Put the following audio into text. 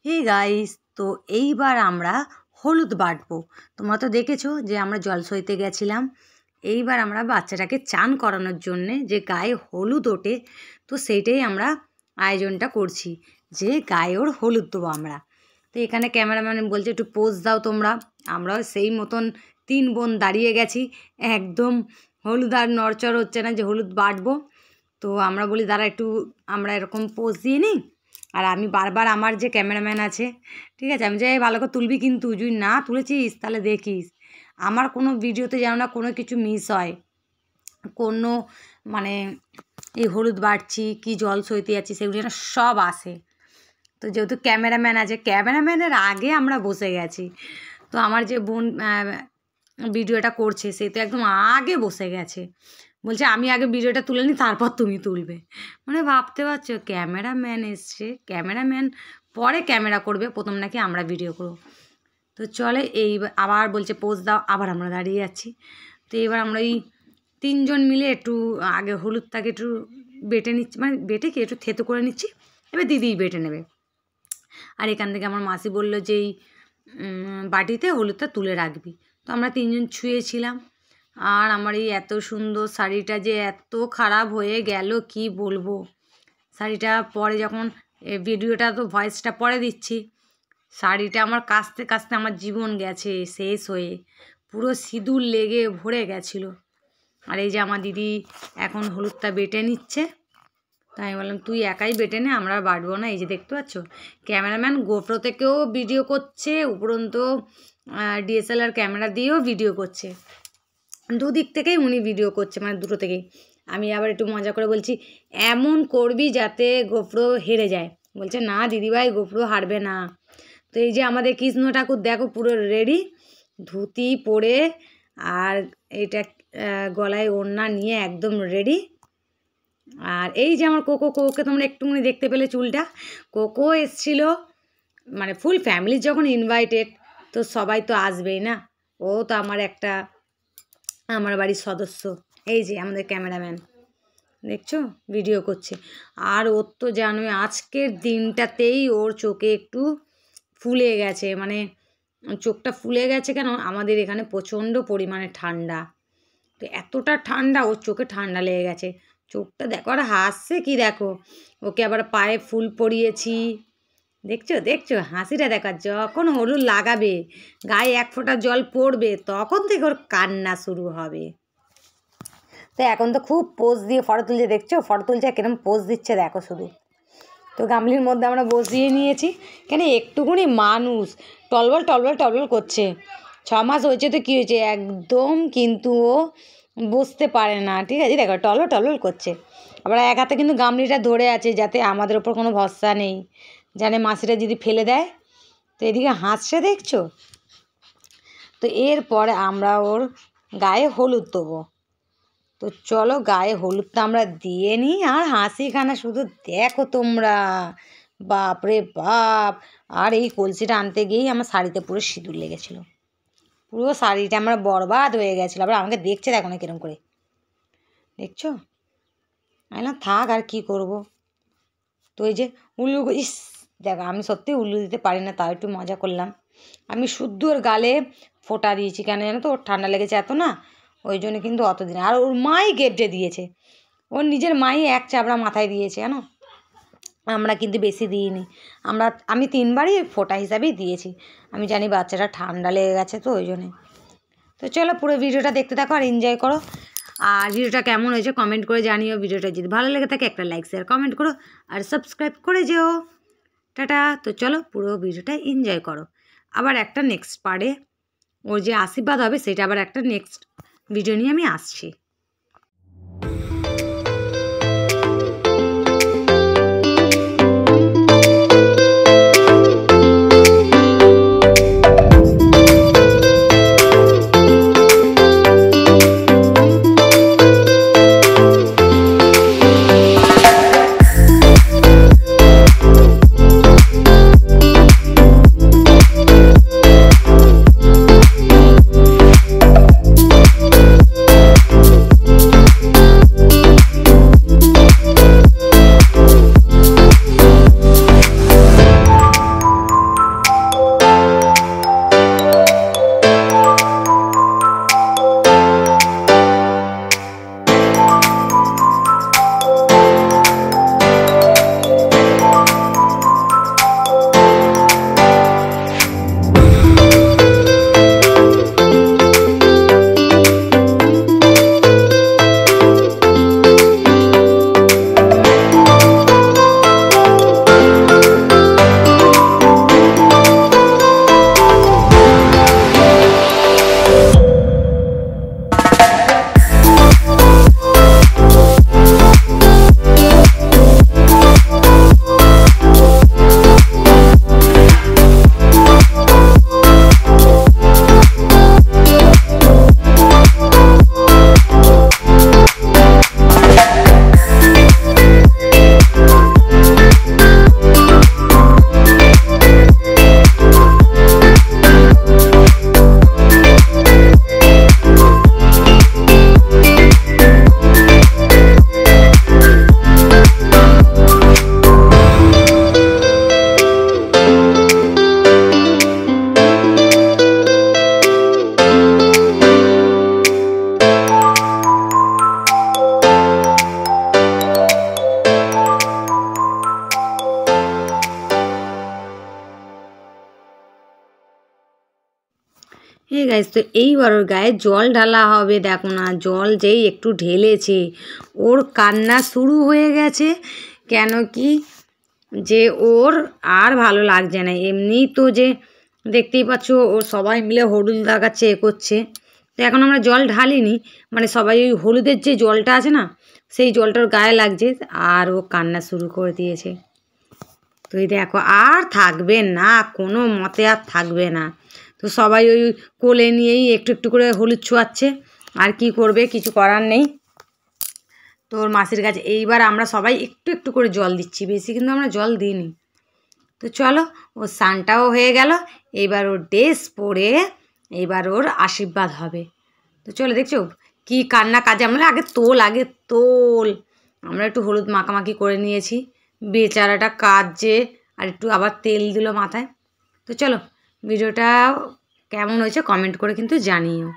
Hey guys, তো এইবার আমরা হলুদ বাটবো। তোমরা তো দেখেছো যে আমরা জল সইতে গেছিলাম। এইবার আমরা বাচ্চাটাকে চান করানোর জন্যে যে গায়ে হলুদ ওঠে, তো সেইটাই আমরা আয়োজনটা করছি যে গায়ে ওর হলুদ দেবো আমরা। তো এখানে ক্যামেরাম্যান বলছে একটু পোজ দাও তোমরা। আমরাও সেই মতন 3 বোন দাঁড়িয়ে গেছি, একদম হলুদ আর নড়চড় হচ্ছে না যে হলুদ বাটবো। তো আমরা বলি দাঁড়া একটু আমরা এরকম পোজ দিয়ে নিই। আর আমি বারবার আমার যে ক্যামেরাম্যান আছে, ঠিক আছে, আমি যাই ভালো করে তুলবি, কিন্তু যদি না তুলেছিস তাহলে দেখিস আমার কোনো ভিডিওতে যেন না কোনো কিছু মিস হয়, কোনো মানে এই হলুদ বাটছি কি জল সইতে যাচ্ছি সেগুলো যেন সব আসে। তো যেহেতু ক্যামেরাম্যান আছে, ক্যামেরাম্যানের আগে আমরা বসে গেছি। তো আমার যে বোন ভিডিওটা করছে সে তো একদম আগে বসে গেছে, বলছে আমি আগে ভিডিওটা তুলে নিই তারপর তুমি তুলবে। মানে ভাবতে পারছো, ক্যামেরাম্যান এসছে, ক্যামেরাম্যান পরে ক্যামেরা করবে, প্রথম নাকি আমরা ভিডিও করব। তো চলে এই আবার বলছে পোজ দাও, আবার আমরা দাঁড়িয়ে যাচ্ছি। তো এবার আমরা ওই 3 জন মিলে একটু আগে হলুদটাকে একটু বেটে নিচ্ছি, মানে বেটে কি একটু থেতো করে নিচ্ছি, এবার দিদিই বেটে নেবে। আর এখান থেকে আমার মাসি বললো যে এই বাটিতে হলুদটা তুলে রাখবি। তো আমরা 3 জন ছুঁয়েছিলাম। আর আমার এই এত সুন্দর শাড়িটা যে এত খারাপ হয়ে গেল কি বলবো। শাড়িটা পরে যখন ভিডিওটা তো ভয়েসটা পরে দিচ্ছি, শাড়িটা আমার কাচতে কাচতে আমার জীবন গেছে শেষ হয়ে, পুরো সিঁদুর লেগে ভরে গেছিলো। আর এই যে আমার দিদি এখন হলুদটা বেটে নিচ্ছে। তাই আমি বললাম তুই একাই বেটে নে, আমরা বাটবো না। এই যে দেখতে পাচ্ছ ক্যামেরাম্যান গোপ্রো থেকেও ভিডিও করছে, উপরন্তু DSLR ক্যামেরা দিয়েও ভিডিও করছে, দুদিক থেকেই উনি ভিডিও করছে, মানে দুটো থেকেই। আমি আবার একটু মজা করে বলছি এমন করবি যাতে গোপ্রো হেরে যায়। বলছে না দিদিভাই গোপ্রো হারবে না। তো এই যে আমাদের কৃষ্ণ ঠাকুর দেখো পুরো রেডি, ধুতি পরে আর এটা গলায় ওড়না নিয়ে একদম রেডি। আর এই যে আমার কোকোকে তোমরা একটুখানি দেখতে পেলে চুলটা, কোকো এসছিল, মানে ফুল ফ্যামিলি যখন ইনভাইটেড তো সবাই তো আসবেই না, ও তো আমার বাড়ির সদস্য। এই যে আমাদের ক্যামেরাম্যান দেখছো ভিডিও করছে। আর ওর তো জানো আজকের দিনটাতেই ওর চোখে একটু ফুলে গেছে, মানে চোখটা ফুলে গেছে কেন, আমাদের এখানে প্রচণ্ড পরিমাণে ঠান্ডা, তো এতটা ঠান্ডা ওর চোখে ঠান্ডা লেগে গেছে। চোখটা দেখো আর হাসছে কি দেখো, ওকে আবার পায়ে ফুল পরিয়েছি, দেখছো হাসিটা দেখা। যখন হলুদ লাগাবে গায়ে 1 ফোঁটা জল পড়বে তখন থেকে ওর কান্না শুরু হবে। তো এখন তো খুব পোজ দিয়ে ফটো তুলছে, দেখছো ফটো তুলছে কিরম পোজ দিচ্ছে দেখো শুধু। তো গামলির মধ্যে আমরা বসিয়ে নিয়েছি, কেন একটুকুনি মানুষ টলবল করছে। 6 মাস হয়েছে তো কী হয়েছে, একদম কিন্তু ও বসতে পারে না, ঠিক আছে, দেখো টলবল করছে। আবার এক হাতে কিন্তু গামলিটা ধরে আছে যাতে আমাদের ওপর কোনো ভরসা নেই, জানে মাসিটা যদি ফেলে দেয়। তো এদিকে হাসছে দেখছো। তো এরপরে আমরা ওর গায়ে হলুদ দেবো। তো চলো গায়ে হলুদটা আমরা দিয়ে নিই। আর হাসিখানা শুধু দেখো তোমরা, বাপ রে বাপ। আর এই কলসিটা আনতে গিয়েই আমার শাড়িতে পুরো সিঁদুর লেগেছিলো, পুরো শাড়িটা আমার বরবাদ হয়ে গেছিলো। আবার আমাকে দেখছে দেখো না কিরম করে, দেখছো। আমি না থাক আর কি করব। তো এই যে উল্লু, ইস দেখো আমি সত্যি উল্লু দিতে পারি না, তাও একটু মজা করলাম। আমি শুদ্ধ ওর গালে ফোঁটা দিয়েছি, কেন জানো তো ওর ঠান্ডা লেগেছে এত না, ওই জন্য কিন্তু অতদিন। আর ওর মাই গেপটে দিয়েছে, ওর নিজের মাই 1 চাবড়া মাথায় দিয়েছে জানো, আমরা কিন্তু বেশি দিইনি। আমি 3 বারই ফোঁটা হিসাবেই দিয়েছি, আমি জানি বাচ্চাটা ঠান্ডা লেগে গেছে তো ওই জন্যে। তো চলো পুরো ভিডিওটা দেখতে থাকো আর এনজয় করো। আর ভিডিওটা কেমন হয়েছে কমেন্ট করে জানিও। ভিডিওটা যদি ভালো লেগে থাকে একটা লাইক শেয়ার কমেন্ট করো আর সাবস্ক্রাইব করে যেও। টাটা। তো চলো পুরো ভিডিওটা এনজয় করো। আবার একটা নেক্সট পার্টে ওর যে আশীর্বাদ হবে সেটা আবার একটা নেক্সট ভিডিও নিয়ে আমি আসছি। এই গাইস, তো এইবার ওর গায়ে জল ঢালা হবে। দেখো না, জল যেই একটু ঢেলেছে ওর কান্না শুরু হয়ে গেছে। কেন কি যে ওর আর ভালো লাগছে না। এমনি তো যে দেখতেই পাচ্ছ ওর সবাই মিলে হলুদ লাগাচ্ছে, এ করছে। তো এখন আমরা জল ঢালিনি, মানে সবাই ওই হলুদের যে জলটা আছে না, সেই জলটা ওর গায়ে লাগছে আর ও কান্না শুরু করে দিয়েছে। তো এই দেখো, আর থাকবে না, কোনো মতে আর থাকবে না। তো সবাই ওই কোলে নিয়েই একটু একটু করে হলুদ ছোঁয়াচ্ছে। আর কি করবে, কিছু করার নেই। তো ওর মাসির কাছে এইবার আমরা সবাই একটু একটু করে জল দিচ্ছি, বেশি কিন্তু আমরা জল দিইনি। তো চলো, ওর স্নানটাও হয়ে গেল। এইবার ওর ড্রেস পরে এইবার ওর আশীর্বাদ হবে। তো চলো, দেখছো কি কান্না কাজে। আমরা আগে তোল। আমরা একটু হলুদ মাখামাখি করে নিয়েছি, বেচারাটা কাজে আর একটু আবার তেল দিল মাথায়। তো চলো, ভিডিওটা কেমন হয়েছে কমেন্ট করে কিন্তু জানিও।